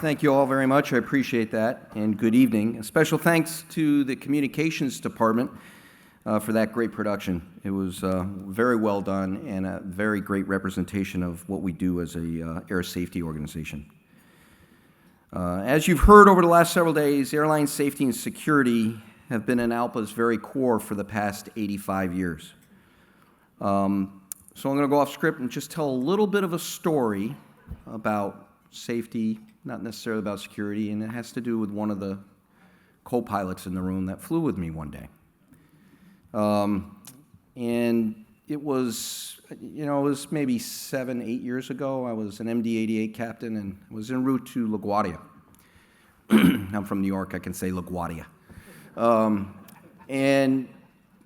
Thank you all very much. I appreciate that, and good evening. A special thanks to the Communications Department for that great production. It was very well done and a very great representation of what we do as a air safety organization. As you've heard over the last several days, airline safety and security have been in Alpa's very core for the past 85 years. So I'm going to go off script and just tell a little bit of a story about safety, not necessarily about security, and it has to do with one of the co-pilots in the room that flew with me one day. And it was maybe 7-8 years ago. I was an MD-88 captain and was en route to LaGuardia. I'm from New York, I can say LaGuardia. And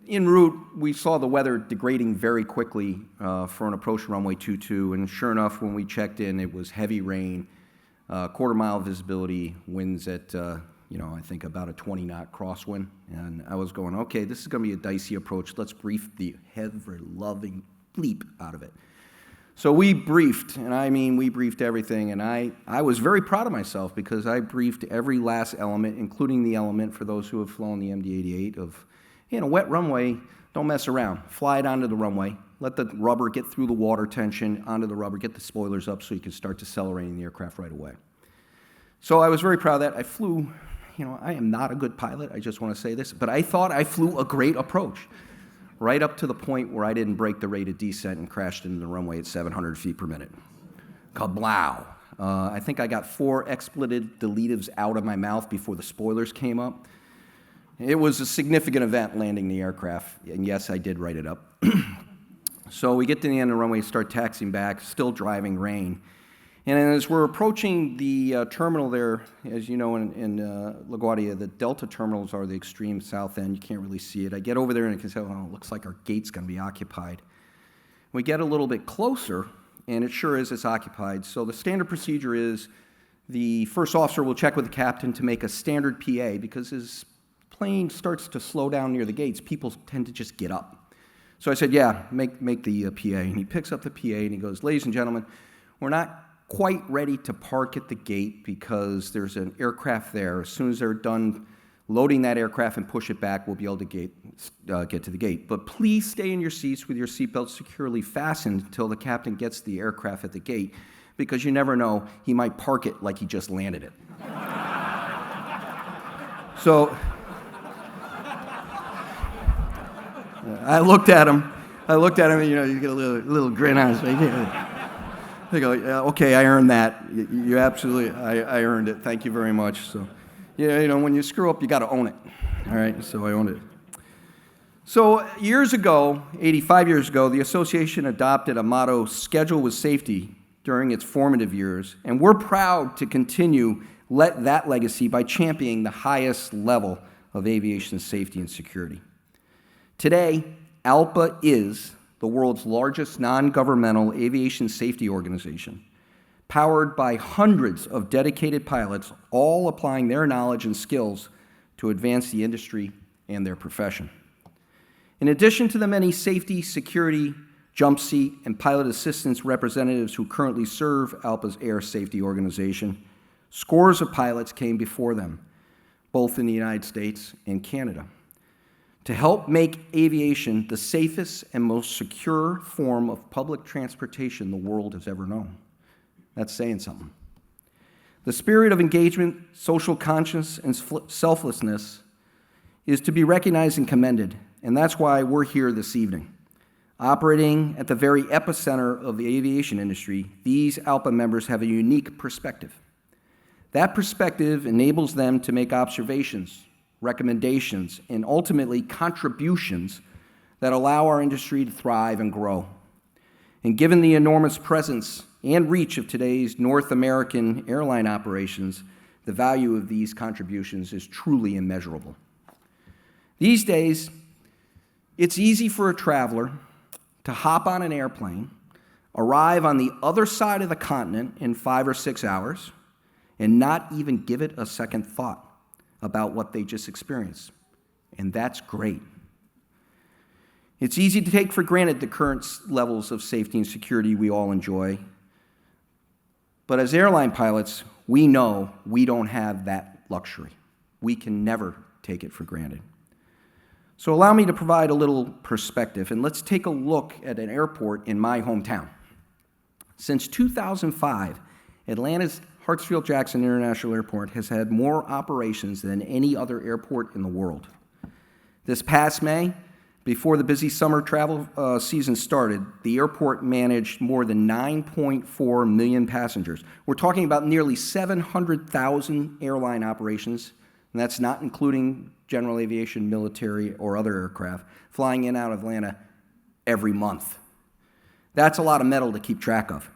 en route, we saw the weather degrading very quickly for an approach runway 22, and sure enough, when we checked in, it was heavy rain, quarter-mile visibility, winds at, I think about a 20-knot crosswind, and I was going, okay, this is going to be a dicey approach. Let's brief the heaven-loving bleep out of it. So we briefed, and I mean we briefed everything, and I was very proud of myself because I briefed every last element, including the element for those who have flown the MD-88 of, wet runway, don't mess around. Fly it onto the runway. Let the rubber get through the water tension onto the rubber, get the spoilers up so you can start decelerating the aircraft right away. So I was very proud of that. I flew, I am not a good pilot, I just want to say this, but I thought I flew a great approach, right up to the point where I didn't break the rate of descent and crashed into the runway at 700 feet per minute. Kablow. I think I got 4 expletives out of my mouth before the spoilers came up. It was a significant event landing the aircraft, and yes, I did write it up. So we get to the end of the runway, start taxiing back, still driving rain. And as we're approaching the terminal there, as you know, in LaGuardia, the Delta terminals are the extreme south end. You can't really see it. I get over there and I can say, oh, it looks like our gate's going to be occupied. We get a little bit closer, and it sure is, it's occupied. So the standard procedure is the first officer will check with the captain to make a standard PA, because as plane starts to slow down near the gates, people tend to just get up. So I said, yeah, make the PA. And he picks up the PA and he goes, ladies and gentlemen, we're not quite ready to park at the gate because there's an aircraft there. As soon as they're done loading that aircraft and push it back, we'll be able to get to the gate. But please stay in your seats with your seatbelts securely fastened until the captain gets the aircraft at the gate, because you never know, he might park it like he just landed it. So I looked at him, and you get a little grin on his face. They go, yeah, okay, I earned that. You absolutely, I earned it. Thank you very much. So, when you screw up, you got to own it. All right, so I owned it. So years ago, 85 years ago, the association adopted a motto, schedule with safety, during its formative years, and we're proud to continue that legacy by championing the highest level of aviation safety and security. Today, Alpa is the world's largest non-governmental aviation safety organization, powered by hundreds of dedicated pilots, all applying their knowledge and skills to advance the industry and their profession. In addition to the many safety, security, jump seat, and pilot assistance representatives who currently serve Alpa's air safety organization, scores of pilots came before them, both in the United States and Canada, to help make aviation the safest and most secure form of public transportation the world has ever known. That's saying something. The spirit of engagement, social conscience, and selflessness is to be recognized and commended, and that's why we're here this evening. Operating at the very epicenter of the aviation industry, these Alpa members have a unique perspective. That perspective enables them to make observations, recommendations, and ultimately contributions that allow our industry to thrive and grow. And given the enormous presence and reach of today's North American airline operations, the value of these contributions is truly immeasurable. These days, it's easy for a traveler to hop on an airplane, arrive on the other side of the continent in 5 or 6 hours, and not even give it a second thought about what they just experienced. And that's great. It's easy to take for granted the current levels of safety and security we all enjoy. But as airline pilots, we know we don't have that luxury. We can never take it for granted. So allow me to provide a little perspective, and let's take a look at an airport in my hometown. Since 2005, Atlanta's Hartsfield-Jackson International Airport has had more operations than any other airport in the world. This past May, before the busy summer travel season started, the airport managed more than 9.4 million passengers. We're talking about nearly 700,000 airline operations, and that's not including general aviation, military, or other aircraft flying in and out of Atlanta every month. That's a lot of metal to keep track of.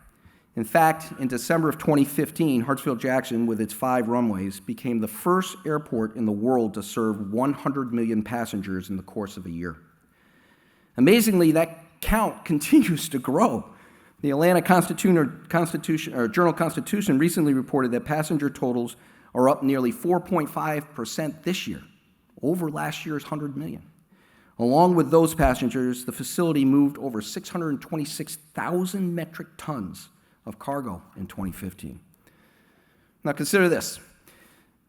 In fact, in December of 2015, Hartsfield-Jackson, with its 5 runways, became the first airport in the world to serve 100 million passengers in the course of a year. Amazingly, that count continues to grow. The Atlanta Journal-Constitution recently reported that passenger totals are up nearly 4.5% this year, over last year's 100 million. Along with those passengers, the facility moved over 626,000 metric tons of cargo in 2015. Now consider this.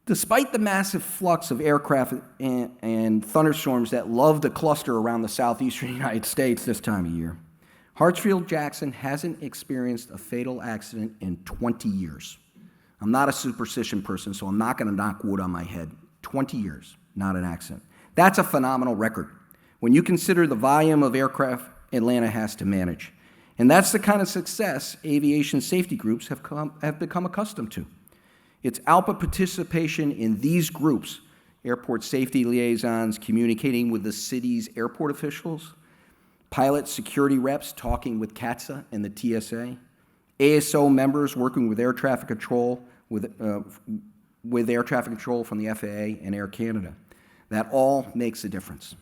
Despite the massive flux of aircraft and thunderstorms that love to cluster around the southeastern United States this time of year, Hartsfield-Jackson hasn't experienced a fatal accident in 20 years. I'm not a superstition person, so I'm not going to knock wood on my head. 20 years, not an accident. That's a phenomenal record when you consider the volume of aircraft Atlanta has to manage. And that's the kind of success aviation safety groups have become accustomed to. It's Alpa participation in these groups, airport safety liaisons communicating with the city's airport officials, pilot security reps talking with CATSA and the TSA, ASO members working with air traffic control with air traffic control from the FAA and Air Canada. That all makes a difference.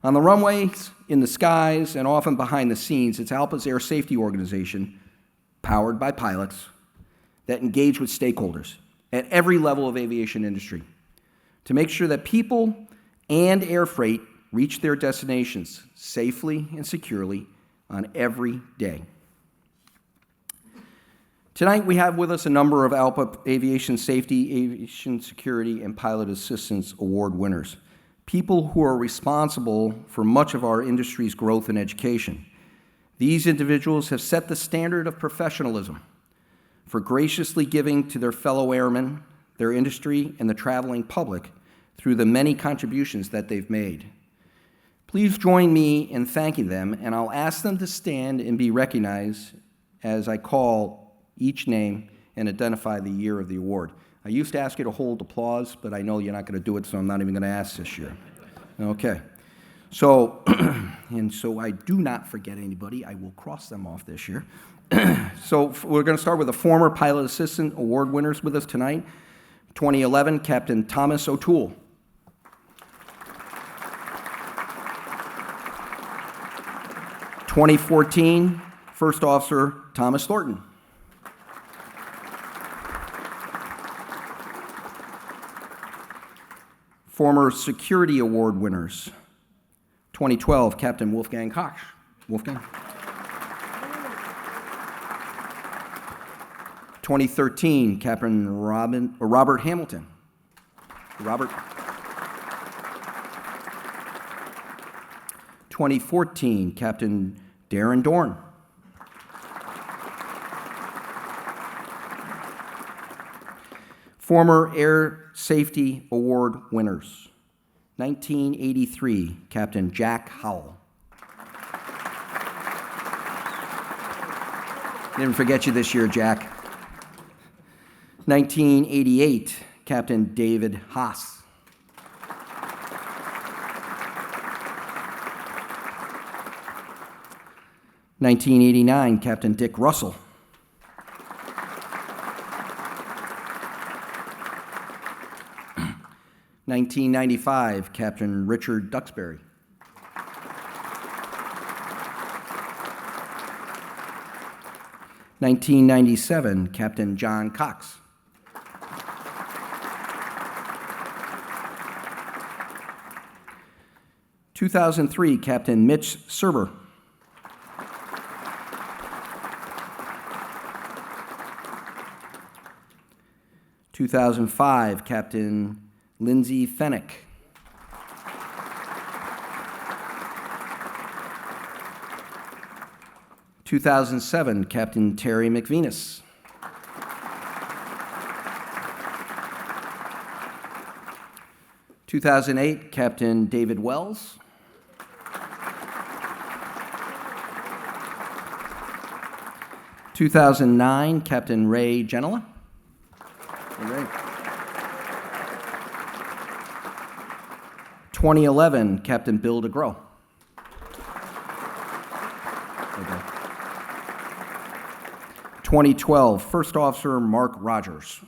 On the runways, in the skies, and often behind the scenes, it's Alpa's air safety organization, powered by pilots, that engage with stakeholders at every level of aviation industry to make sure that people and air freight reach their destinations safely and securely on every day. Tonight we have with us a number of Alpa Aviation Safety, Aviation Security, and Pilot Assistance Award winners, people who are responsible for much of our industry's growth and education. These individuals have set the standard of professionalism for graciously giving to their fellow airmen, their industry, and the traveling public through the many contributions that they've made. Please join me in thanking them, and I'll ask them to stand and be recognized as I call each name and identify the year of the award. I used to ask you to hold applause, but I know you're not going to do it, so I'm not even going to ask this year. Okay. So, and so I do not forget anybody. I will cross them off this year. So we're going to start with the former Pilot Assistant Award winners with us tonight. 2011, Captain Thomas O'Toole. 2014, First Officer Thomas Thornton. Former Security Award winners. 2012, Captain Wolfgang Koch. Wolfgang. 2013, Captain Robert Hamilton. Robert. 2014, Captain Darren Dorn. Former Air Safety Award winners. 1983, Captain Jack Howell. Didn't forget you this year, Jack. 1988, Captain David Haas. 1989, Captain Dick Russell. 1995, Captain Richard Duxbury. 1997, Captain John Cox. 2003, Captain Mitch Serber. 2005, Captain Lindsay Fennick. 2007, Captain Terry McVenis. 2008, Captain David Wells. 2009, Captain Ray Genola. Ray. 2011, Captain Bill DeGrow. 2012, First Officer Mark Rogers.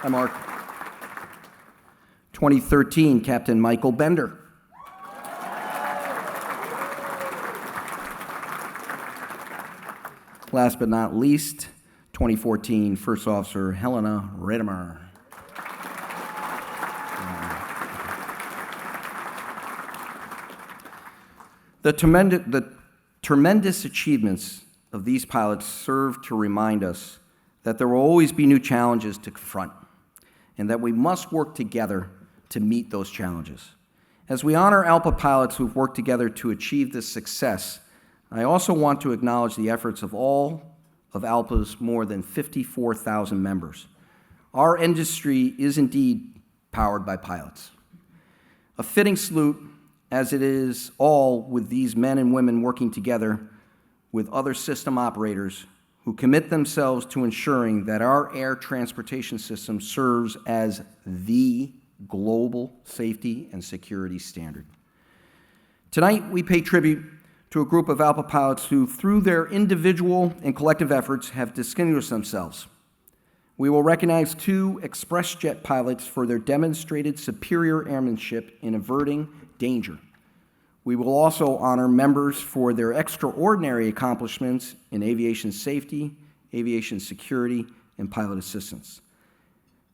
Hi, Mark. 2013, Captain Michael Bender. Last but not least, 2014, First Officer Helena Redimer. The tremendous achievements of these pilots serve to remind us that there will always be new challenges to confront, and that we must work together to meet those challenges. As we honor Alpa pilots who've worked together to achieve this success, I also want to acknowledge the efforts of all of Alpa's more than 54,000 members. Our industry is indeed powered by pilots. A fitting salute, as it is all with these men and women working together with other system operators who commit themselves to ensuring that our air transportation system serves as the global safety and security standard. Tonight, we pay tribute to a group of Alpa pilots who, through their individual and collective efforts, have distinguished themselves. We will recognize 2 express jet pilots for their demonstrated superior airmanship in averting danger. We will also honor members for their extraordinary accomplishments in aviation safety, aviation security, and pilot assistance.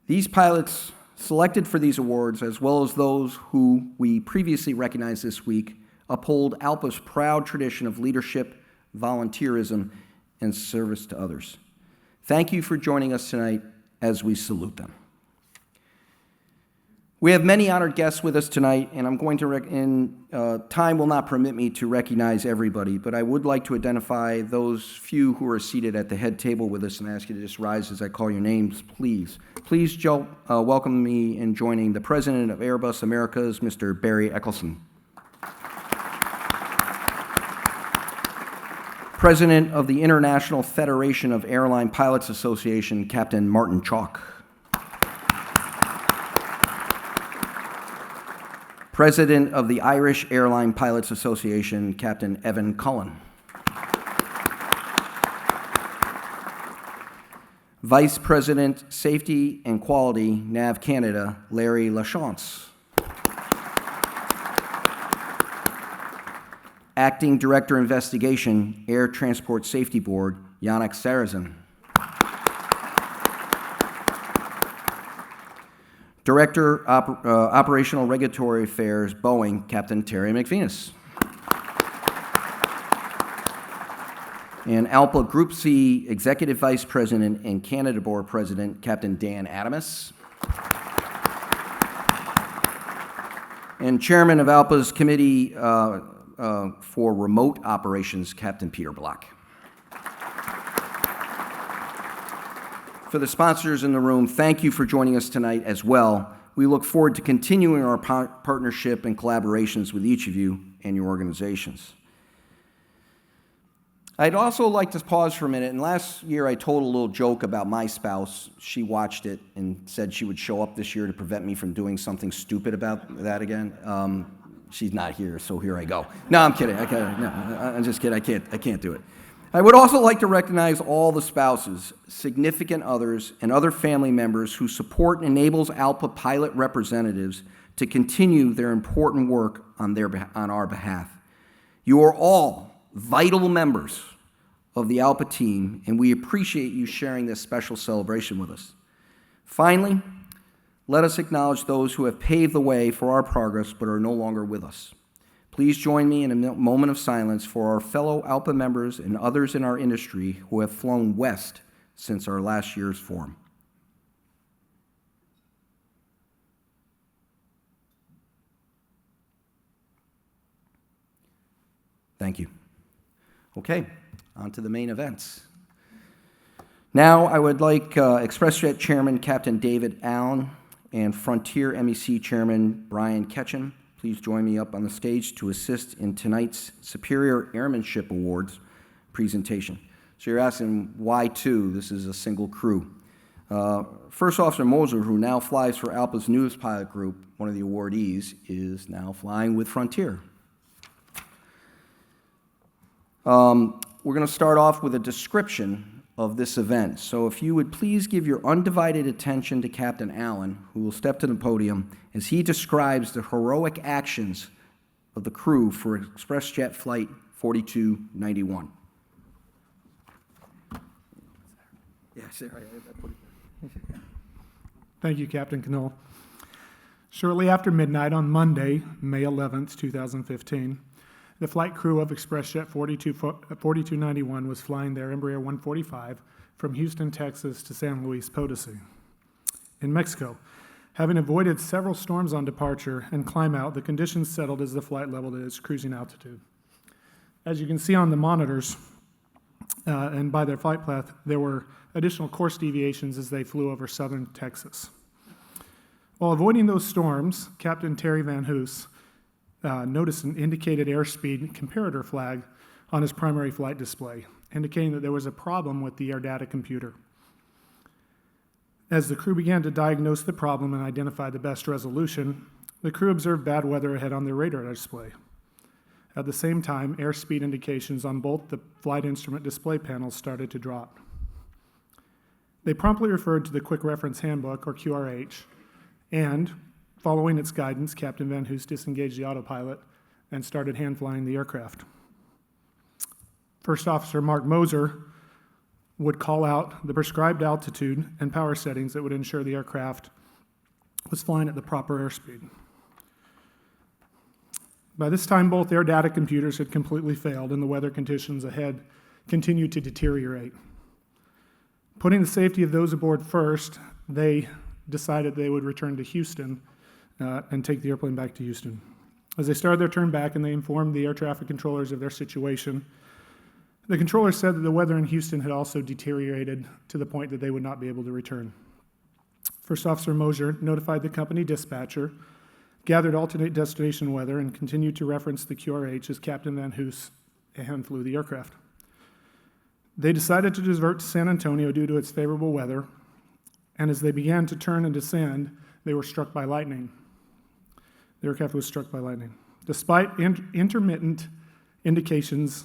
These pilots selected for these awards, as well as those who we previously recognized this week, uphold Alpa's proud tradition of leadership, volunteerism, and service to others. Thank you for joining us tonight as we salute them. We have many honored guests with us tonight, and I'm going to, time will not permit me to recognize everybody, but I would like to identify those few who are seated at the head table with us and ask you to just rise as I call your names, please. Please welcome me in joining the President of Airbus Americas, Mr. Barry Eccleston. President of the International Federation of Airline Pilots Association, Captain Martin Chalk. President of the Irish Airline Pilots Association, Captain Evan Cullen. Vice President, Safety and Quality, NAV Canada, Larry Lachance. Acting Director Investigation, Air Transport Safety Board, Yannick Sarazin. Director, Operational Regulatory Affairs, Boeing, Captain Terry McVenis. And Alpa Group C Executive Vice President and Canada Board President, Captain Dan Adamus. And Chairman of Alpa's Committee for Remote Operations, Captain Peter Block. For the sponsors in the room, thank you for joining us tonight as well. We look forward to continuing our partnership and collaborations with each of you and your organizations. I'd also like to pause for a minute, and last year I told a little joke about my spouse. She watched it and said she would show up this year to prevent me from doing something stupid about that again. She's not here, so here I go. No, I'm kidding. I'm just kidding. I can't do it. I would also like to recognize all the spouses, significant others, and other family members who support and enables Alpa pilot representatives to continue their important work on our behalf. You are all vital members of the Alpa team, and we appreciate you sharing this special celebration with us. Finally, let us acknowledge those who have paved the way for our progress but are no longer with us. Please join me in a moment of silence for our fellow Alpa members and others in our industry who have flown west since our last year's forum. Thank you. Okay, on to the main events. Now I would like ExpressJet Chairman Captain David Allen and Frontier MEC Chairman Brian Ketchum, please join me up on the stage to assist in tonight's Superior Airmanship Awards presentation. So you're asking why two? This is a single crew. First Officer Moser, who now flies for Alpa's newest pilot group, one of the awardees, is now flying with Frontier. We're going to start off with a description of this event. So if you would please give your undivided attention to Captain Allen, who will step to the podium as he describes the heroic actions of the crew for ExpressJet Flight 4291. Thank you, Captain Knoll. Shortly after midnight on Monday, May 11th, 2015, the flight crew of ExpressJet 4291 was flying their Embraer 145 from Houston, Texas to San Luis Potosi in Mexico. Having avoided several storms on departure and climb out, the conditions settled as the flight leveled at its cruising altitude. As you can see on the monitors and by their flight path, there were additional course deviations as they flew over southern Texas. While avoiding those storms, Captain Terry Van Hoos noticed an indicated airspeed comparator flag on his primary flight display, indicating that there was a problem with the air data computer. As the crew began to diagnose the problem and identify the best resolution, the crew observed bad weather ahead on their radar display. At the same time, airspeed indications on both the flight instrument display panels started to drop. They promptly referred to the Quick Reference Handbook, or QRH, and following its guidance, Captain Van Hoos disengaged the autopilot and started hand-flying the aircraft. First Officer Mark Moser would call out the prescribed altitude and power settings that would ensure the aircraft was flying at the proper airspeed. By this time, both air data computers had completely failed and the weather conditions ahead continued to deteriorate. Putting the safety of those aboard first, they decided they would return to Houston and take the airplane back to Houston. As they started their turn back and they informed the air traffic controllers of their situation, the controllers said that the weather in Houston had also deteriorated to the point that they would not be able to return. First Officer Moser notified the company dispatcher, gathered alternate destination weather, and continued to reference the QRH as Captain Van Hoos hand flew the aircraft. They decided to divert to San Antonio due to its favorable weather, and as they began to turn and descend, they were struck by lightning. The aircraft was struck by lightning. Despite intermittent indications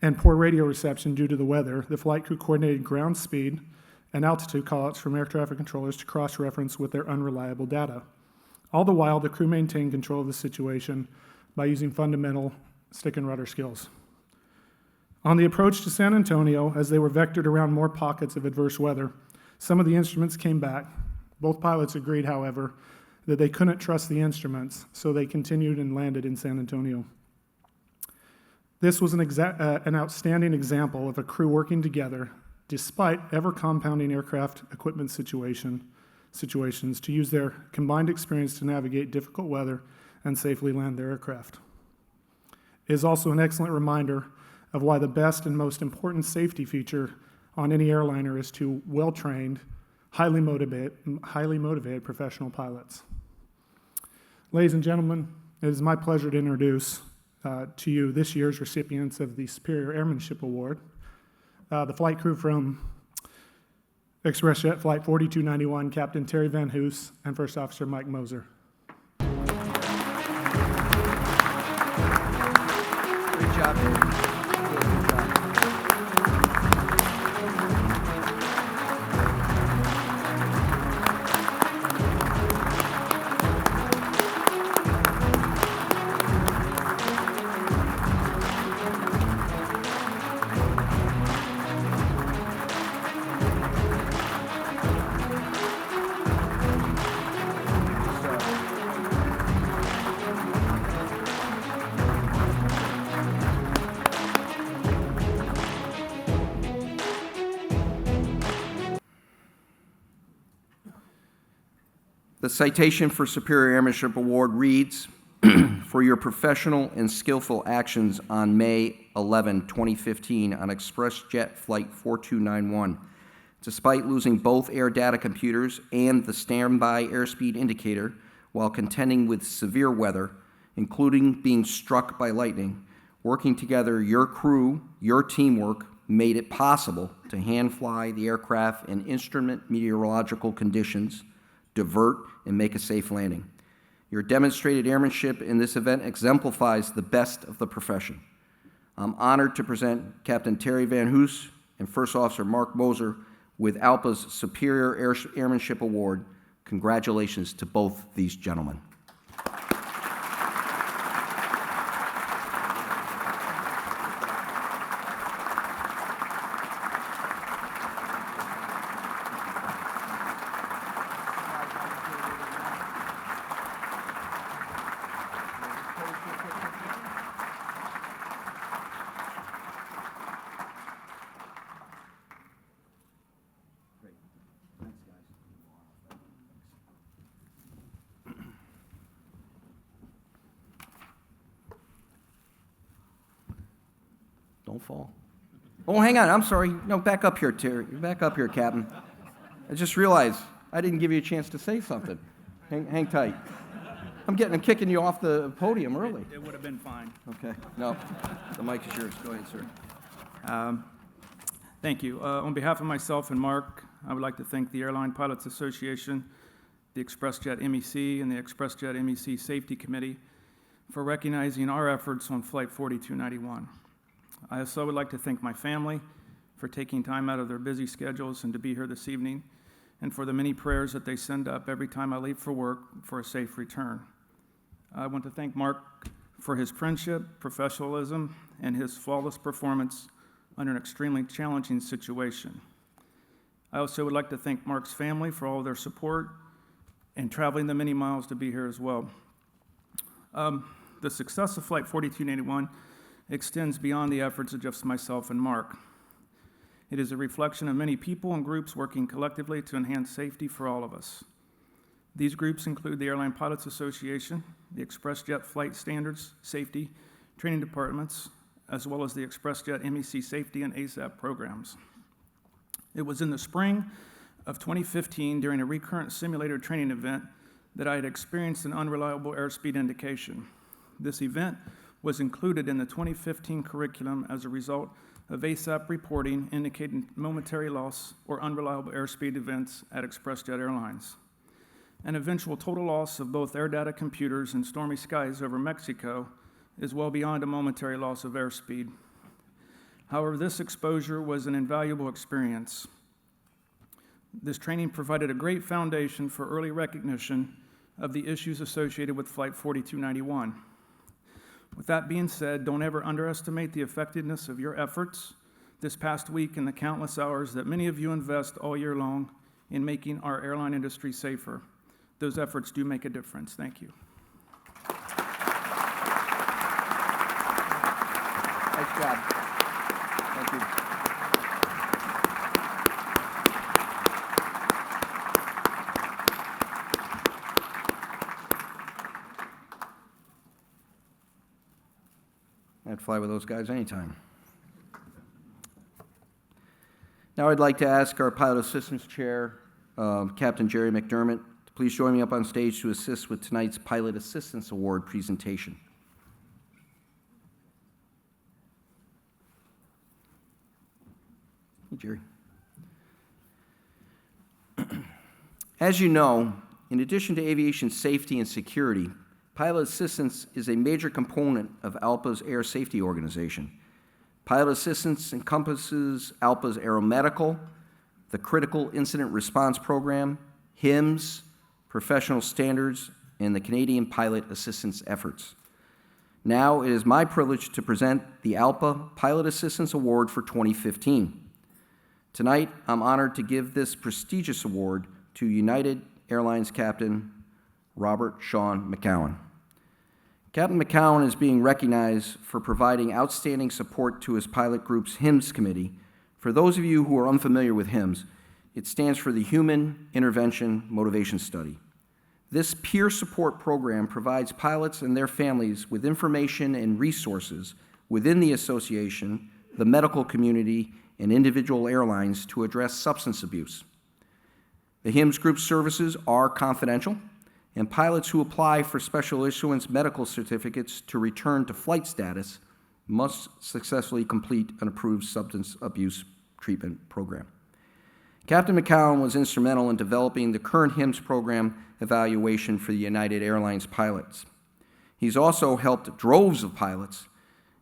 and poor radio reception due to the weather, the flight crew coordinated ground speed and altitude callouts from air traffic controllers to cross-reference with their unreliable data. All the while, the crew maintained control of the situation by using fundamental stick and rudder skills. On the approach to San Antonio, as they were vectored around more pockets of adverse weather, some of the instruments came back. Both pilots agreed, however, that they couldn't trust the instruments, so they continued and landed in San Antonio. This was an outstanding example of a crew working together despite ever-compounding aircraft equipment situations to use their combined experience to navigate difficult weather and safely land their aircraft. It is also an excellent reminder of why the best and most important safety feature on any airliner is to well-trained, highly motivated professional pilots. Ladies and gentlemen, it is my pleasure to introduce to you this year's recipients of the Superior Airmanship Award, the flight crew from ExpressJet Flight 4291, Captain Terry Van Hoos, and First Officer Mike Moser. Great job, Dave. Good job. The citation for Superior Airmanship Award reads, for your professional and skillful actions on May 11, 2015 on ExpressJet Flight 4291, despite losing both air data computers and the standby airspeed indicator while contending with severe weather, including being struck by lightning, working together, your crew, your teamwork made it possible to hand fly the aircraft in instrument meteorological conditions, divert, and make a safe landing. Your demonstrated airmanship in this event exemplifies the best of the profession. I'm honored to present Captain Terry Van Hoos and First Officer Mark Moser with Alpa's Superior Airmanship Award. Congratulations to both these gentlemen. Don't fall. Oh, hang on. I'm sorry. No, back up here, Terry. Back up here, Captain. I just realized I didn't give you a chance to say something. Hang tight. I'm kicking you off the podium early. It would have been fine. Okay. No, the mic is yours. Go ahead, sir. Thank you. On behalf of myself and Mark, I would like to thank the Airline Pilots Association, the ExpressJet MEC, and the ExpressJet MEC Safety Committee for recognizing our efforts on Flight 4291. I also would like to thank my family for taking time out of their busy schedules and to be here this evening, and for the many prayers that they send up every time I leave for work for a safe return. I want to thank Mark for his friendship, professionalism, and his flawless performance under an extremely challenging situation. I also would like to thank Mark's family for all of their support and traveling the many miles to be here as well. The success of Flight 4291 extends beyond the efforts of just myself and Mark. It is a reflection of many people and groups working collectively to enhance safety for all of us. These groups include the Airline Pilots Association, the ExpressJet Flight Standards, Safety, Training Departments, as well as the ExpressJet MEC Safety and ASAP programs. It was in the spring of 2015 during a recurrent simulator training event that I had experienced an unreliable airspeed indication. This event was included in the 2015 curriculum as a result of ASAP reporting indicating momentary loss or unreliable airspeed events at ExpressJet Airlines. An eventual total loss of both air data computers in stormy skies over Mexico is well beyond a momentary loss of airspeed. However, this exposure was an invaluable experience. This training provided a great foundation for early recognition of the issues associated with Flight 4291. With that being said, don't ever underestimate the effectiveness of your efforts this past week and the countless hours that many of you invest all year long in making our airline industry safer. Those efforts do make a difference. Thank you. Nice job. Thank you. I'd fly with those guys anytime. Now I'd like to ask our Pilot Assistance Chair, Captain Jerry McDermott, to please join me up on stage to assist with tonight's Pilot Assistance Award presentation. Hey, Jerry. As you know, in addition to aviation safety and security, pilot assistance is a major component of Alpa's air safety organization. Pilot assistance encompasses Alpa's aeromedical, the Critical Incident Response Program, HIMSS, professional standards, and the Canadian Pilot Assistance efforts. Now it is my privilege to present the Alpa Pilot Assistance Award for 2015. Tonight, I'm honored to give this prestigious award to United Airlines Captain Robert Sean McCowan. Captain McCowan is being recognized for providing outstanding support to his pilot group's HIMSS committee. For those of you who are unfamiliar with HIMSS, it stands for the Human Intervention Motivation Study. This peer support program provides pilots and their families with information and resources within the association, the medical community, and individual airlines to address substance abuse. The HIMSS Group services are confidential, and pilots who apply for special issuance medical certificates to return to flight status must successfully complete an approved substance abuse treatment program. Captain McCown was instrumental in developing the current HIMSS program evaluation for the United Airlines pilots. He's also helped droves of pilots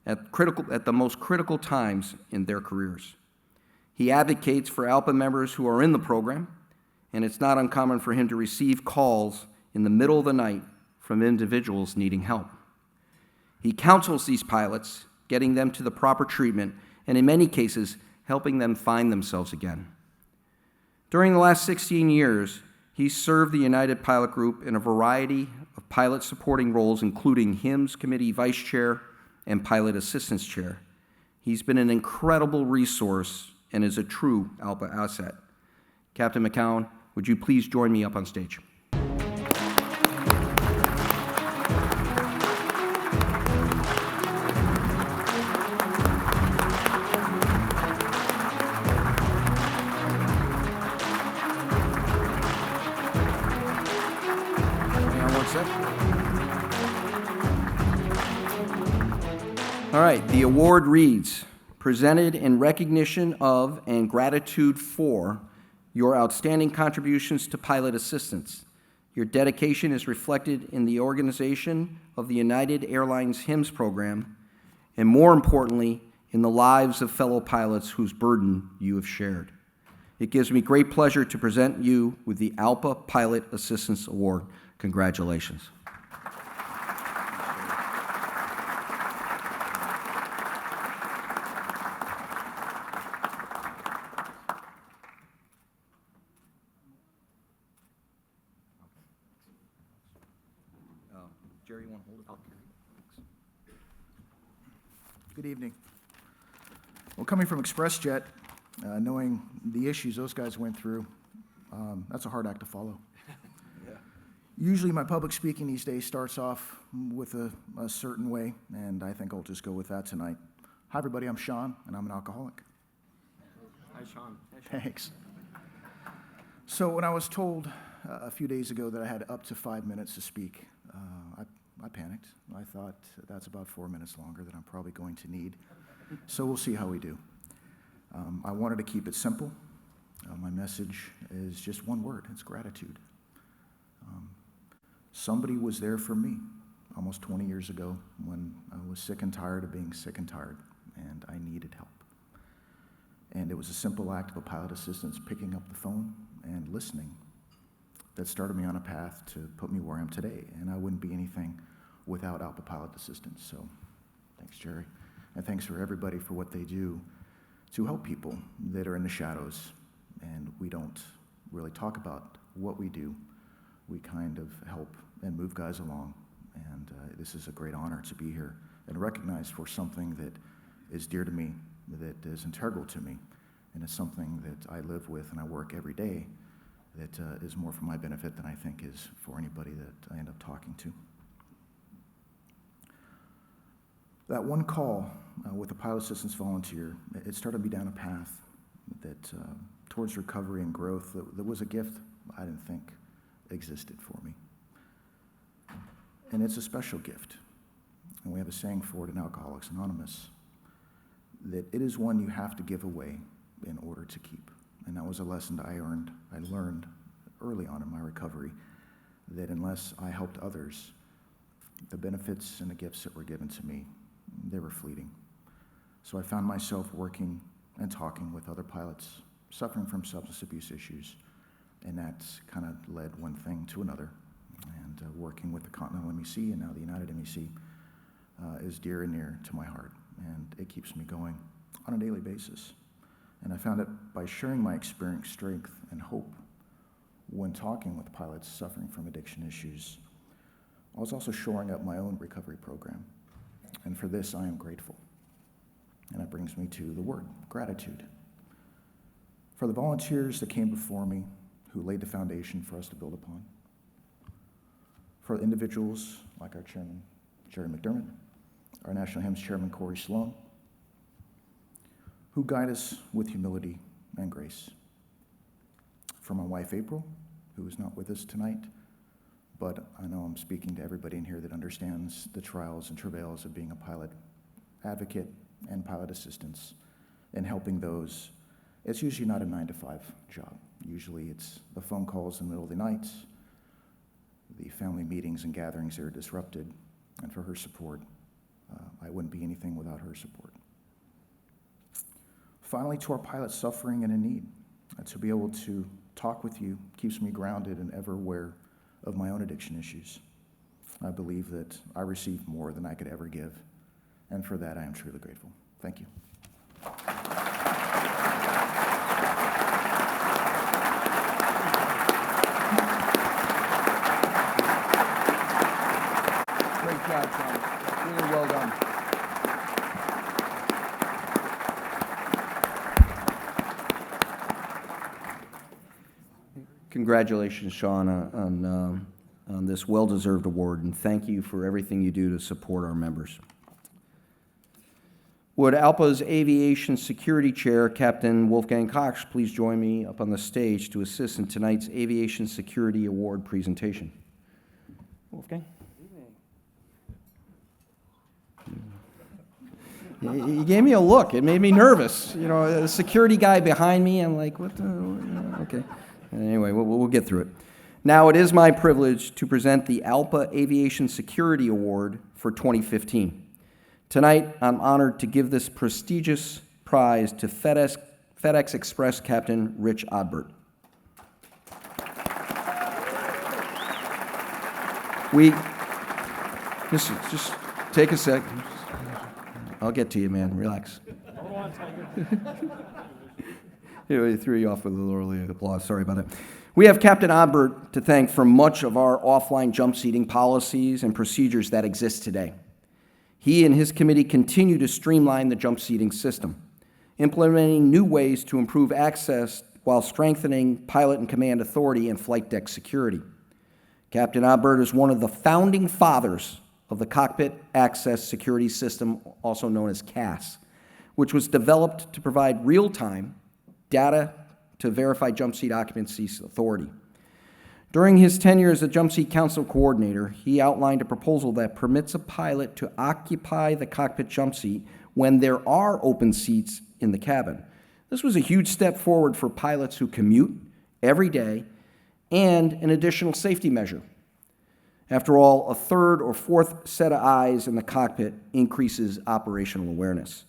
at the most critical times in their careers. He advocates for Alpa members who are in the program, and it's not uncommon for him to receive calls in the middle of the night from individuals needing help. He counsels these pilots, getting them to the proper treatment, and in many cases, helping them find themselves again. During the last 16 years, he served the United Pilot Group in a variety of pilot supporting roles, including HIMSS Committee Vice Chair and Pilot Assistance Chair. He's been an incredible resource and is a true Alpa asset. Captain McCown, would you please join me up on stage? All right, the award reads, presented in recognition of and gratitude for your outstanding contributions to pilot assistance. Your dedication is reflected in the organization of the United Airlines HIMSS program, and more importantly, in the lives of fellow pilots whose burden you have shared. It gives me great pleasure to present you with the Alpa Pilot Assistance Award. Congratulations. Jerry, you want to hold it? I'll carry it. Good evening. Well, coming from ExpressJet, knowing the issues those guys went through, that's a hard act to follow. Yeah. Usually my public speaking these days starts off with a certain way, and I think I'll just go with that tonight. Hi, everybody, I'm Sean, and I'm an alcoholic. Hi, Sean. Thanks. So when I was told a few days ago that I had up to 5 minutes to speak, I panicked. I thought that's about 4 minutes longer than I'm probably going to need. So we'll see how we do. I wanted to keep it simple. My message is just one word. It's gratitude. Somebody was there for me almost 20 years ago when I was sick and tired of being sick and tired, and I needed help. And it was a simple act of a pilot assistance picking up the phone and listening that started me on a path to put me where I am today. And I wouldn't be anything without Alpa Pilot Assistance. So thanks, Jerry. And thanks for everybody for what they do to help people that are in the shadows. And we don't really talk about what we do. We kind of help and move guys along. And this is a great honor to be here and recognized for something that is dear to me, that is integral to me. And it's something that I live with and I work every day that is more for my benefit than I think is for anybody that I end up talking to. That one call with a pilot assistance volunteer, it started me down a path that towards recovery and growth that was a gift I didn't think existed for me. And it's a special gift. And we have a saying for it in Alcoholics Anonymous, that it is one you have to give away in order to keep. And that was a lesson that I learned early on in my recovery, that unless I helped others, the benefits and the gifts that were given to me, they were fleeting. So I found myself working and talking with other pilots suffering from substance abuse issues, and that kind of led one thing to another. And working with the Continental MEC and now the United MEC is dear and near to my heart, and it keeps me going on a daily basis. And I found that by sharing my experience, strength, and hope when talking with pilots suffering from addiction issues, I was also shoring up my own recovery program. And for this, I am grateful. And that brings me to the word, gratitude. For the volunteers that came before me, who laid the foundation for us to build upon. for individuals like our chairman, Jerry McDermott, our National HIMSS chairman, Corey Sloan, who guide us with humility and grace. For my wife, April, who is not with us tonight, but I know I'm speaking to everybody in here that understands the trials and travails of being a pilot advocate and pilot assistance and helping those. It's usually not a 9-to-5 job. Usually it's the phone calls in the middle of the night, the family meetings and gatherings that are disrupted, and for her support. I wouldn't be anything without her support. Finally, to our pilots suffering and in need, to be able to talk with you keeps me grounded and ever aware of my own addiction issues. I believe that I receive more than I could ever give, and for that I am truly grateful. Thank you. Great job, Sean. Really well done. Congratulations, Sean, on this well-deserved award, and thank you for everything you do to support our members. Would Alpa's Aviation Security Chair, Captain Wolfgang Cox, please join me up on the stage to assist in tonight's Aviation Security Award presentation. Wolfgang? He gave me a look. It made me nervous. You know, a security guy behind me, I'm like, what the, okay. Anyway, we'll get through it. Now, it is my privilege to present the Alpa Aviation Security Award for 2015. Tonight, I'm honored to give this prestigious prize to FedEx Express Captain Rich Odbert. Just take a sec. I'll get to you, man. Relax. He threw you off with a little early applause. Sorry about that. We have Captain Odbert to thank for much of our offline jump seating policies and procedures that exist today. He and his committee continue to streamline the jump seating system, implementing new ways to improve access while strengthening pilot and command authority and flight deck security. Captain Odbert is one of the founding fathers of the Cockpit Access Security System, also known as CAS, which was developed to provide real-time data to verify jump seat occupancy authority. During his tenure as a Jump Seat Council Coordinator, he outlined a proposal that permits a pilot to occupy the cockpit jump seat when there are open seats in the cabin. This was a huge step forward for pilots who commute every day and an additional safety measure. After all, a third or fourth set of eyes in the cockpit increases operational awareness.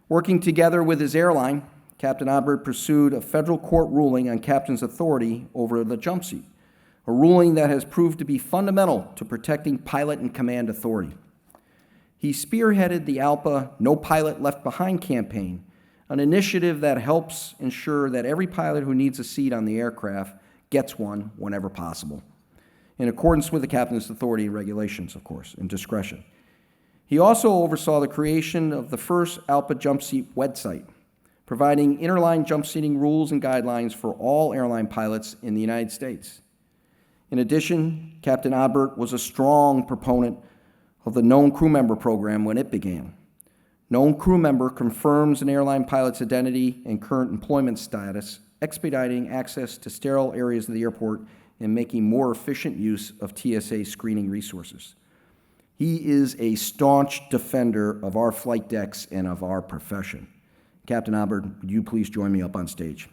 Working together with his airline, Captain Odbert pursued a federal court ruling on captain's authority over the jump seat, a ruling that has proved to be fundamental to protecting pilot and command authority. He spearheaded the Alpa No Pilot Left Behind campaign, an initiative that helps ensure that every pilot who needs a seat on the aircraft gets one whenever possible, in accordance with the captain's authority and regulations, of course, and discretion. He also oversaw the creation of the first Alpa jump seat website, providing interline jump seating rules and guidelines for all airline pilots in the United States. In addition, Captain Odbert was a strong proponent of the Known Crew Member program when it began. Known Crew Member confirms an airline pilot's identity and current employment status, expediting access to sterile areas of the airport and making more efficient use of TSA screening resources. He is a staunch defender of our flight decks and of our profession. Captain Odbert, would you please join me up on stage?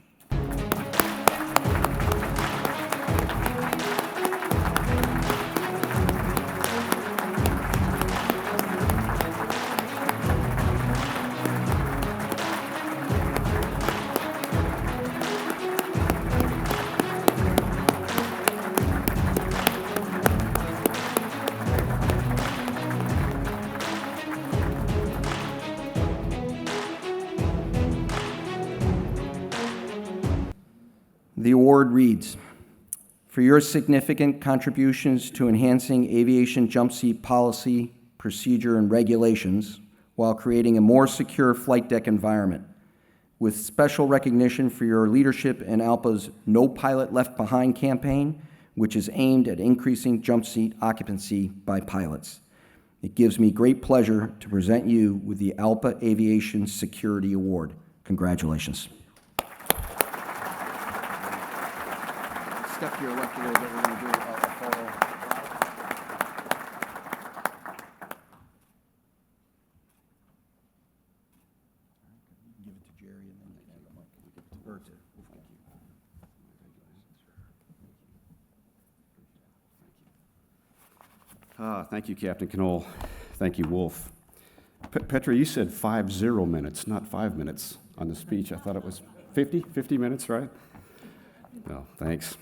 The award reads, "For your significant contributions to enhancing aviation jump seat policy, procedure, and regulations while creating a more secure flight deck environment, with special recognition for your leadership in Alpa's No Pilot Left Behind campaign, which is aimed at increasing jump seat occupancy by pilots. It gives me great pleasure to present you with the Alpa Aviation Security Award. Congratulations. Step to your left a little bit. We're going to do a photo. Give it to Jerry and then you can have the mic. Give it to Bert. Thank you. Thank you, Captain Knoll. Thank you, Wolf. Petra, you said 50 minutes, not 5 minutes on the speech. I thought it was 50 minutes, right? No, thanks.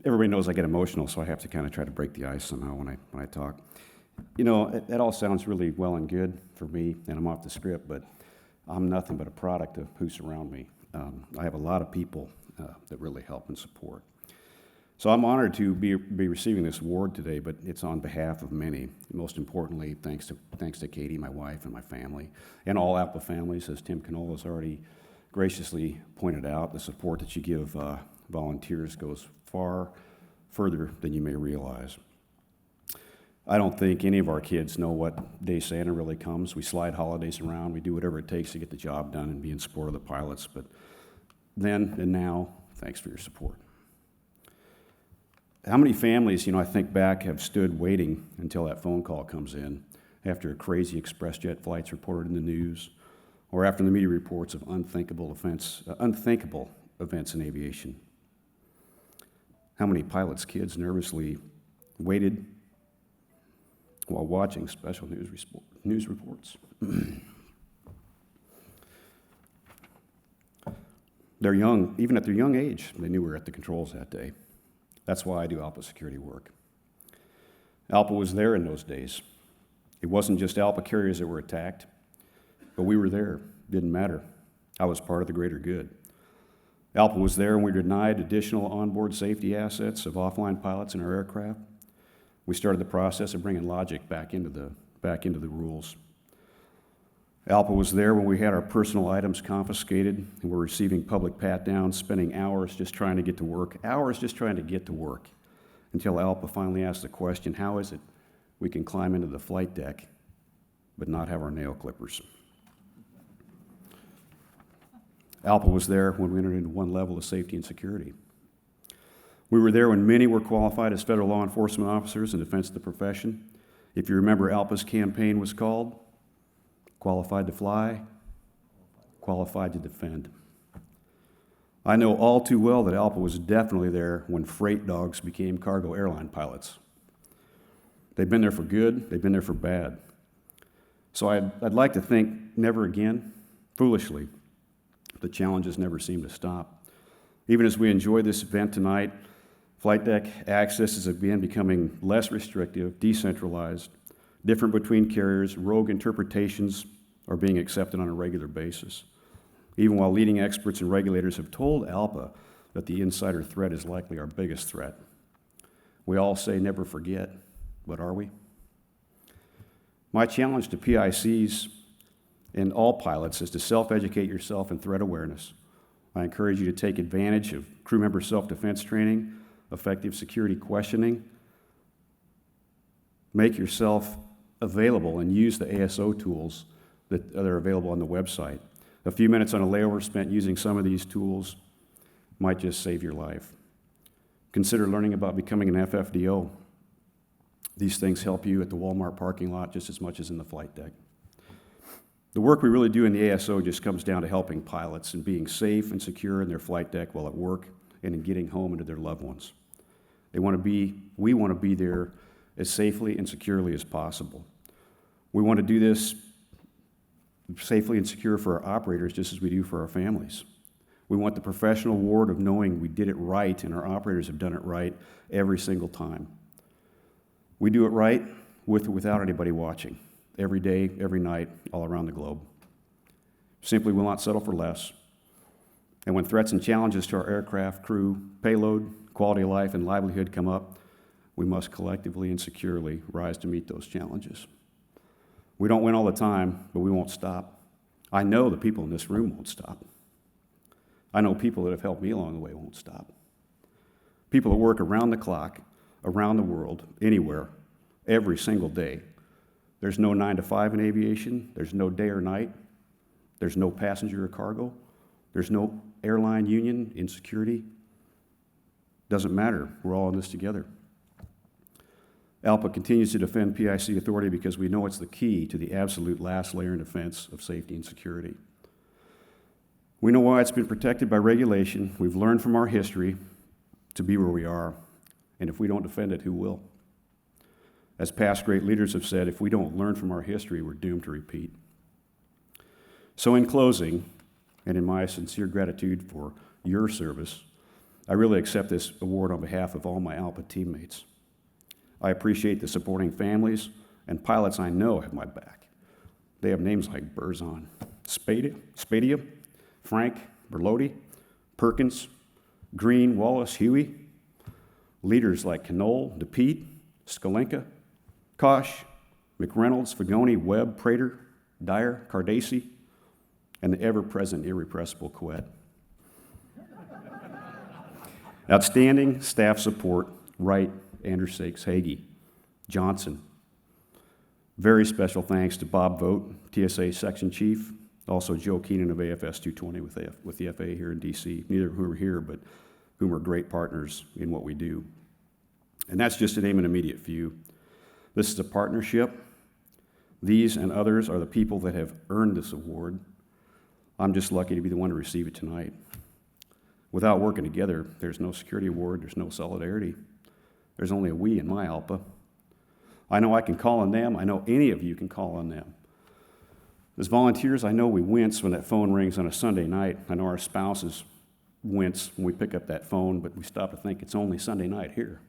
Everybody knows I get emotional, so I have to kind of try to break the ice somehow when I talk. You know, it all sounds really well and good for me, and I'm off the script, but I'm nothing but a product of who surround me. I have a lot of people that really help and support. So I'm honored to be receiving this award today, but it's on behalf of many. Most importantly, thanks to Katie, my wife, and my family, and all Alpa families, as Tim Knoll has already graciously pointed out. The support that you give volunteers goes far further than you may realize. I don't think any of our kids know what day Santa really comes. We slide holidays around. We do whatever it takes to get the job done and be in support of the pilots. But then and now, thanks for your support. How many families, I think back, have stood waiting until that phone call comes in after a crazy express jet flight's reported in the news, or after the media reports of unthinkable events in aviation? How many pilots' kids nervously waited while watching special news reports? They're young, even at their young age, they knew we were at the controls that day. That's why I do Alpa security work. Alpa was there in those days. It wasn't just Alpa carriers that were attacked, but we were there. Didn't matter. I was part of the greater good. Alpa was there when we denied additional onboard safety assets of offline pilots in our aircraft. We started the process of bringing logic back into the rules. Alpa was there when we had our personal items confiscated and were receiving public pat-downs, spending hours just trying to get to work, until Alpa finally asked the question, how is it we can climb into the flight deck but not have our nail clippers? Alpa was there when we entered into one level of safety and security. We were there when many were qualified as federal law enforcement officers in defense of the profession. If you remember, Alpa's campaign was called Qualified to Fly, Qualified to Defend. I know all too well that Alpa was definitely there when freight dogs became cargo airline pilots. They've been there for good, they've been there for bad. So I'd like to think never again, foolishly. The challenges never seem to stop. Even as we enjoy this event tonight, flight deck access is again becoming less restrictive, decentralized, different between carriers, rogue interpretations are being accepted on a regular basis. Even while leading experts and regulators have told Alpa that the insider threat is likely our biggest threat. We all say never forget, but are we? My challenge to PICs and all pilots is to self-educate yourself in threat awareness. I encourage you to take advantage of crew member self-defense training, effective security questioning. Make yourself available and use the ASO tools that are available on the website. A few minutes on a layover spent using some of these tools might just save your life. Consider learning about becoming an FFDO. These things help you at the Walmart parking lot just as much as in the flight deck. The work we really do in the ASO just comes down to helping pilots and being safe and secure in their flight deck while at work and in getting home and to their loved ones. We want to be there as safely and securely as possible. We want to do this safely and secure for our operators just as we do for our families. We want the professional award of knowing we did it right and our operators have done it right every single time. We do it right with or without anybody watching, every day, every night, all around the globe. Simply will not settle for less. And when threats and challenges to our aircraft, crew, payload, quality of life, and livelihood come up, we must collectively and securely rise to meet those challenges. We don't win all the time, but we won't stop. I know the people in this room won't stop. I know people that have helped me along the way won't stop. People that work around the clock, around the world, anywhere, every single day. There's no 9 to 5 in aviation. There's no day or night. There's no passenger or cargo. There's no airline union in security. Doesn't matter. We're all in this together. Alpa continues to defend PIC authority because we know it's the key to the absolute last layer in defense of safety and security. We know why it's been protected by regulation. We've learned from our history to be where we are. And if we don't defend it, who will? As past great leaders have said, if we don't learn from our history, we're doomed to repeat. So in closing, and in my sincere gratitude for your service, I really accept this award on behalf of all my Alpa teammates. I appreciate the supporting families and pilots I know have my back. They have names like Burzon, Spadia, Frank, Berlotti, Perkins, Green, Wallace, Huey, leaders like Knoll, DePete, Skolenka, Kosh, McReynolds, Fagoni, Webb, Prater, Dyer, Cardacy, and the ever-present irrepressible Couette. Outstanding staff support, Wright, Andersakes, Hagee, Johnson. Very special thanks to Bob Vogt, TSA Section Chief, also Joe Keenan of AFS 220 with the FAA here in DC, neither of whom are here, but whom are great partners in what we do. And that's just to name an immediate few. This is a partnership. These and others are the people that have earned this award. I'm just lucky to be the one to receive it tonight. Without working together, there's no security award, there's no solidarity. There's only a we in my Alpa. I know I can call on them. I know any of you can call on them. As volunteers, I know we wince when that phone rings on a Sunday night. I know our spouses wince when we pick up that phone, but we stop to think it's only Sunday night here.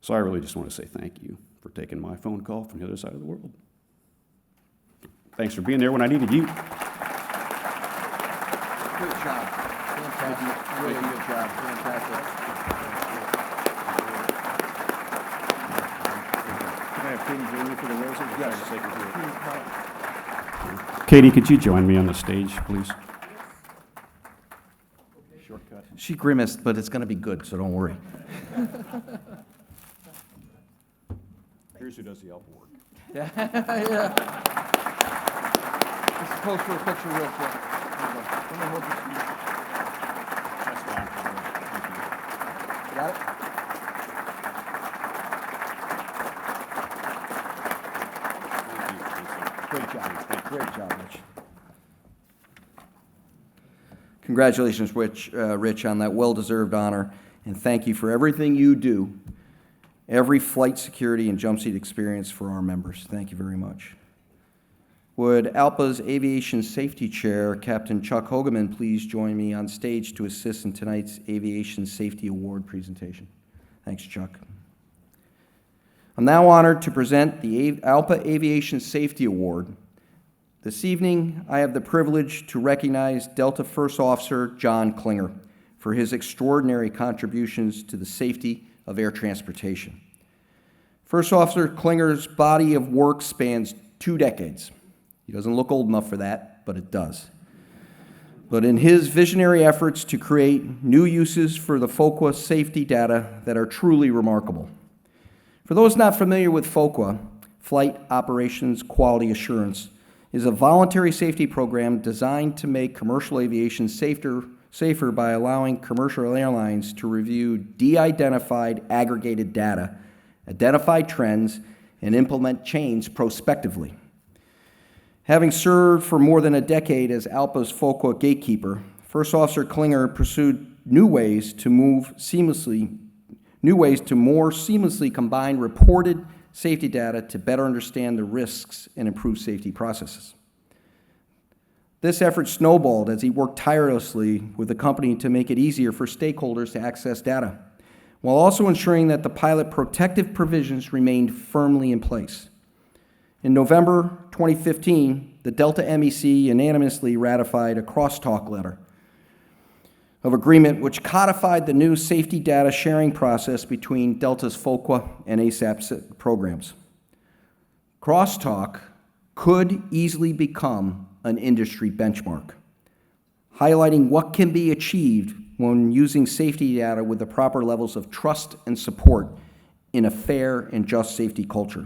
So I really just want to say thank you for taking my phone call from the other side of the world. Thanks for being there when I needed you. Great job. Fantastic. Really good job. Fantastic. Katie, could you join me on the stage, please? Shortcut. She grimaced, but it's going to be good, so don't worry. Here's who does the Alpa work. Yeah. Let's pose for a picture real quick. Come on, hold this. That's fine. Thank you. Got it? Great job. Great job, Rich. Congratulations, Rich, on that well-deserved honor, and thank you for everything you do, every flight security and jump seat experience for our members. Thank you very much. Would Alpa's Aviation Safety Chair, Captain Chuck Hogeman, please join me on stage to assist in tonight's Aviation Safety Award presentation? Thanks, Chuck. I'm now honored to present the Alpa Aviation Safety Award. This evening, I have the privilege to recognize Delta First Officer John Klinger for his extraordinary contributions to the safety of air transportation. First Officer Klinger's body of work spans 2 decades. He doesn't look old enough for that, but it does. But in his visionary efforts to create new uses for the FOQA safety data that are truly remarkable. For those not familiar with FOQA, Flight Operations Quality Assurance, is a voluntary safety program designed to make commercial aviation safer by allowing commercial airlines to review de-identified aggregated data, identify trends, and implement change prospectively. Having served for more than a decade as Alpa's FOQA gatekeeper, First Officer Klinger pursued new ways to more seamlessly combine reported safety data to better understand the risks and improve safety processes. This effort snowballed as he worked tirelessly with the company to make it easier for stakeholders to access data, while also ensuring that the pilot protective provisions remained firmly in place. In November 2015, the Delta MEC unanimously ratified a crosstalk letter of agreement which codified the new safety data sharing process between Delta's FOQA and ASAP programs. Crosstalk could easily become an industry benchmark, highlighting what can be achieved when using safety data with the proper levels of trust and support in a fair and just safety culture.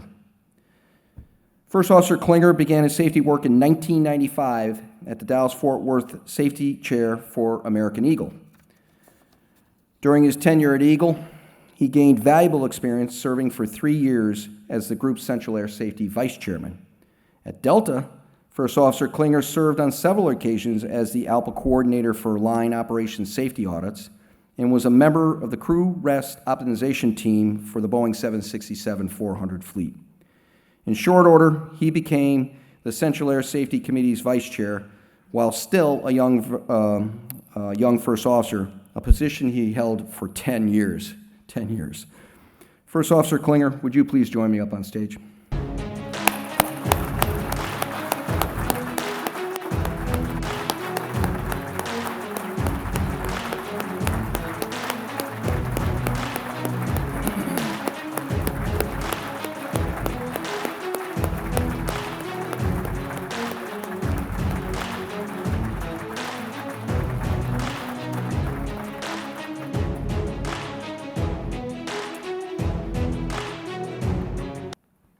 First Officer Klinger began his safety work in 1995 at the Dallas-Fort Worth Safety Chair for American Eagle. During his tenure at Eagle, he gained valuable experience serving for 3 years as the group's Central Air Safety Vice Chairman. At Delta, First Officer Klinger served on several occasions as the Alpa Coordinator for Line Operations Safety Audits and was a member of the Crew Rest Optimization Team for the Boeing 767-400 fleet. In short order, he became the Central Air Safety Committee's Vice Chair while still a young First Officer, a position he held for 10 years. 10 years. First Officer Klinger, would you please join me up on stage?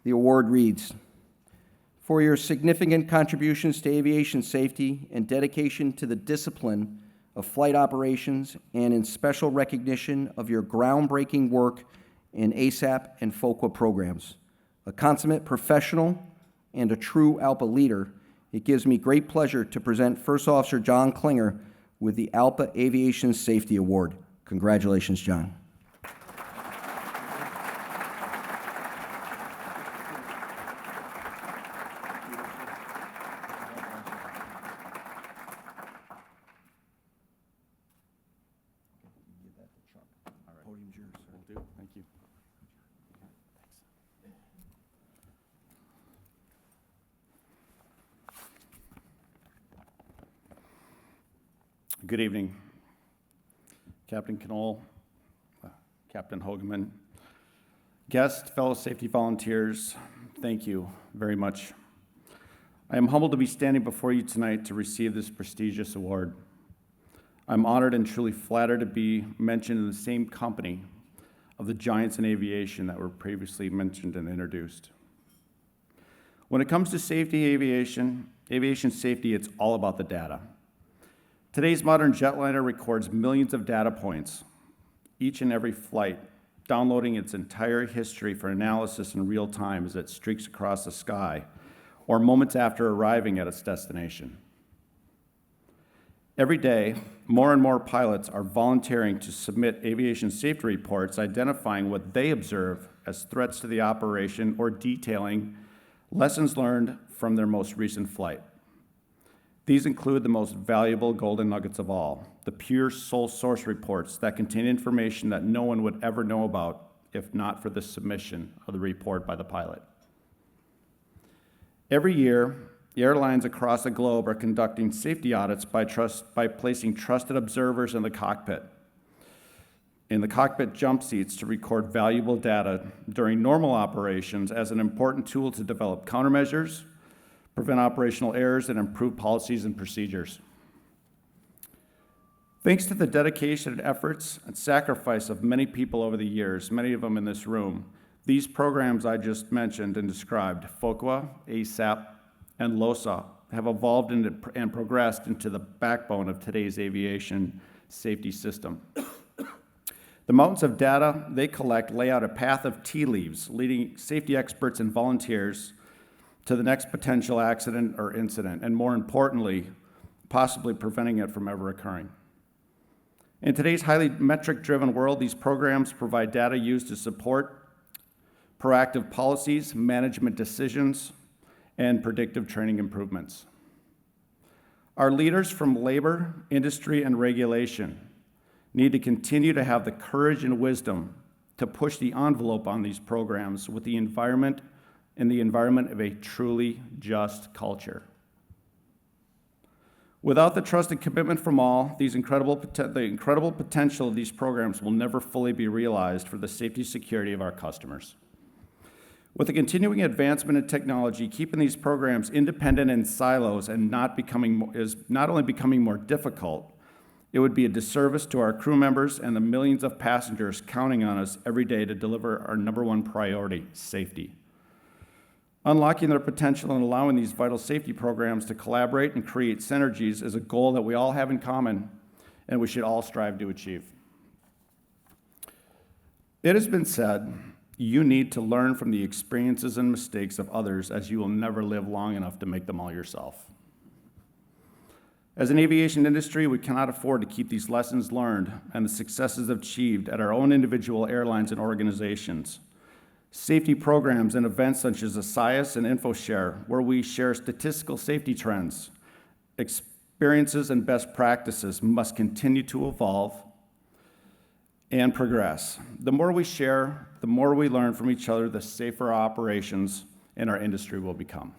The award reads, "For your significant contributions to aviation safety and dedication to the discipline of flight operations and in special recognition of your groundbreaking work in ASAP and FOQA programs. A consummate professional and a true Alpa leader, it gives me great pleasure to present First Officer John Klinger with the Alpa Aviation Safety Award." Congratulations, John. Podium's yours. Will do. Thank you. Good evening, Captain Knoll, Captain Hogeman, guests, fellow safety volunteers, thank you very much. I am humbled to be standing before you tonight to receive this prestigious award. I'm honored and truly flattered to be mentioned in the same company of the giants in aviation that were previously mentioned and introduced. When it comes to safety aviation safety, it's all about the data. Today's modern jetliner records millions of data points each and every flight, downloading its entire history for analysis in real time as it streaks across the sky or moments after arriving at its destination. Every day, more and more pilots are volunteering to submit aviation safety reports identifying what they observe as threats to the operation or detailing lessons learned from their most recent flight. These include the most valuable golden nuggets of all, the pure sole source reports that contain information that no one would ever know about if not for the submission of the report by the pilot. Every year, the airlines across the globe are conducting safety audits by placing trusted observers in the cockpit jump seats to record valuable data during normal operations as an important tool to develop countermeasures, prevent operational errors, and improve policies and procedures. Thanks to the dedication and efforts and sacrifice of many people over the years, many of them in this room, these programs I just mentioned and described, FOQA, ASAP, and LOSA, have evolved and progressed into the backbone of today's aviation safety system. The mountains of data they collect lay out a path of tea leaves, leading safety experts and volunteers to the next potential accident or incident, and more importantly, possibly preventing it from ever occurring. In today's highly metric-driven world, these programs provide data used to support proactive policies, management decisions, and predictive training improvements. Our leaders from labor, industry, and regulation need to continue to have the courage and wisdom to push the envelope on these programs with the environment of a truly just culture. Without the trust and commitment from all, the incredible potential of these programs will never fully be realized for the safety and security of our customers. With the continuing advancement in technology, keeping these programs independent in silos and is not only becoming more difficult, It would be a disservice to our crew members and the millions of passengers counting on us every day to deliver our number one priority, safety. Unlocking their potential and allowing these vital safety programs to collaborate and create synergies is a goal that we all have in common and we should all strive to achieve. It has been said, you need to learn from the experiences and mistakes of others, as you will never live long enough to make them all yourself. As an aviation industry, we cannot afford to keep these lessons learned and the successes achieved at our own individual airlines and organizations. Safety programs and events such as ASIAS and InfoShare, where we share statistical safety trends, experiences, and best practices, must continue to evolve and progress. The more we share, the more we learn from each other, the safer our operations and our industry will become.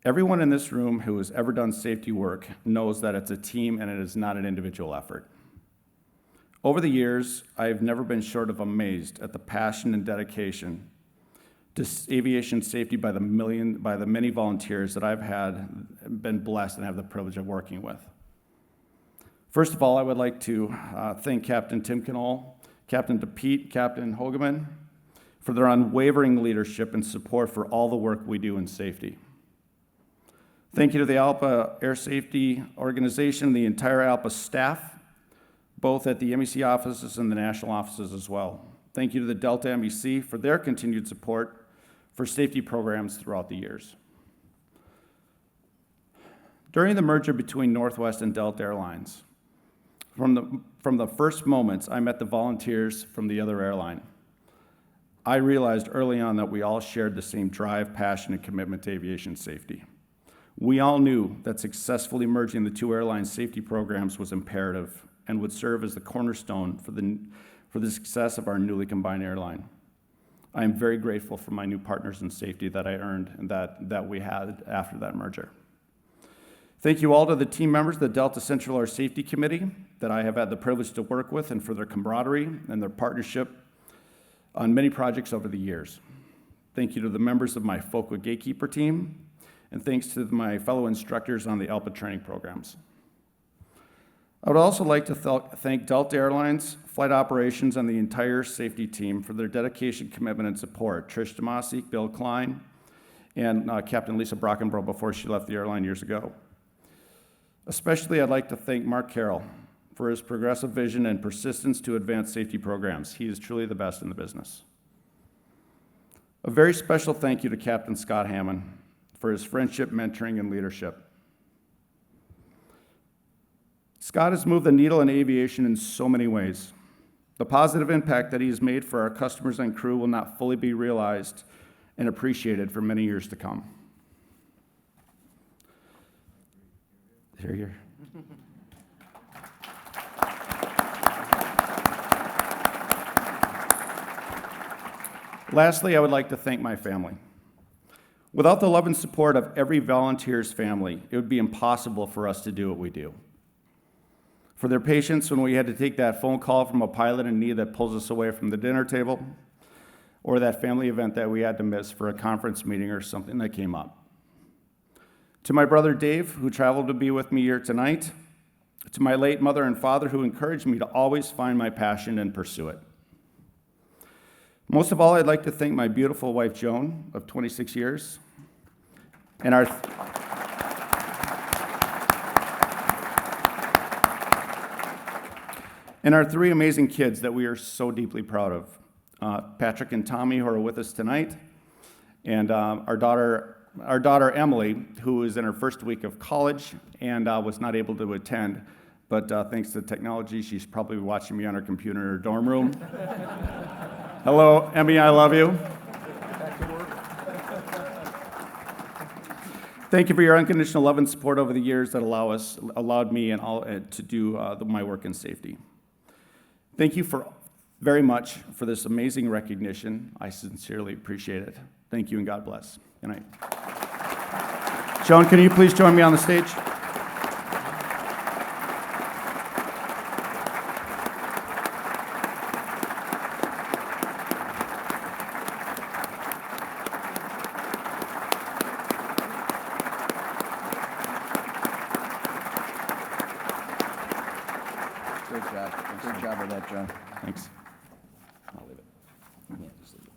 Everyone in this room who has ever done safety work knows that it's a team and it is not an individual effort. Over the years, I have never been short of amazed at the passion and dedication to aviation safety by the many volunteers that I've been blessed and have the privilege of working with. First of all, I would like to thank Captain Tim Knoll, Captain DePete, Captain Hogeman for their unwavering leadership and support for all the work we do in safety. Thank you to the Alpa Air Safety Organization and the entire Alpa staff, both at the MEC offices and the national offices as well. Thank you to the Delta MEC for their continued support for safety programs throughout the years. During the merger between Northwest and Delta Airlines, from the first moments I met the volunteers from the other airline, I realized early on that we all shared the same drive, passion, and commitment to aviation safety. We all knew that successfully merging the two airline safety programs was imperative and would serve as the cornerstone for the success of our newly combined airline. I am very grateful for my new partners in safety that I earned and that we had after that merger. Thank you all to the team members of the Delta Central Air Safety Committee that I have had the privilege to work with and for their camaraderie and their partnership on many projects over the years. Thank you to the members of my FOCA Gatekeeper team, and thanks to my fellow instructors on the Alpa training programs. I would also like to thank Delta Airlines, Flight Operations, and the entire safety team for their dedication, commitment, and support. Trish DeMasi, Bill Klein, and Captain Lisa Brockenbrough before she left the airline years ago. Especially, I'd like to thank Mark Carroll for his progressive vision and persistence to advance safety programs. He is truly the best in the business. A very special thank you to Captain Scott Hammond for his friendship, mentoring, and leadership. Scott has moved the needle in aviation in so many ways. The positive impact that he has made for our customers and crew will not fully be realized and appreciated for many years to come. Here. Lastly, I would like to thank my family. Without the love and support of every volunteer's family, it would be impossible for us to do what we do. For their patience when we had to take that phone call from a pilot in need that pulls us away from the dinner table, or that family event that we had to miss for a conference meeting or something that came up. To my brother Dave, who traveled to be with me here tonight, to my late mother and father, who encouraged me to always find my passion and pursue it. Most of all, I'd like to thank my beautiful wife, Joan, of 26 years, and our three amazing kids that we are so deeply proud of. Patrick and Tommy, who are with us tonight, and our daughter Emily, who is in her first week of college and was not able to attend, but thanks to technology, she's probably watching me on her computer in her dorm room. Hello, Emmy, I love you. Back to work. Thank you for your unconditional love and support over the years that allowed me and all to do my work in safety. Thank you very much for this amazing recognition. I sincerely appreciate it. Thank you and God bless. Good night. Joan, can you please join me on the stage? Great job with that, John. Thanks. I'll leave it. Yeah, just leave it.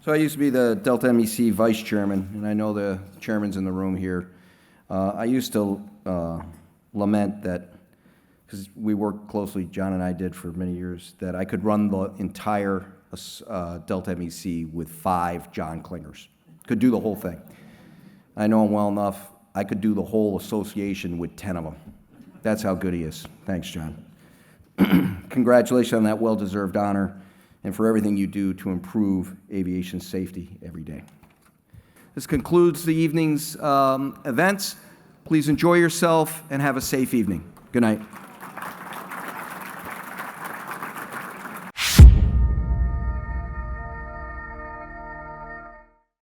So I used to be the Delta MEC vice chairman, and I know the chairman's in the room here. I used to lament that, because we worked closely, John and I did for many years, that I could run the entire Delta MEC with 5 John Klingers. Could do the whole thing. I know him well enough. I could do the whole association with 10 of them. That's how good he is. Thanks, John. Congratulations on that well-deserved honor and for everything you do to improve aviation safety every day. This concludes the evening's events. Please enjoy yourself and have a safe evening. Good night.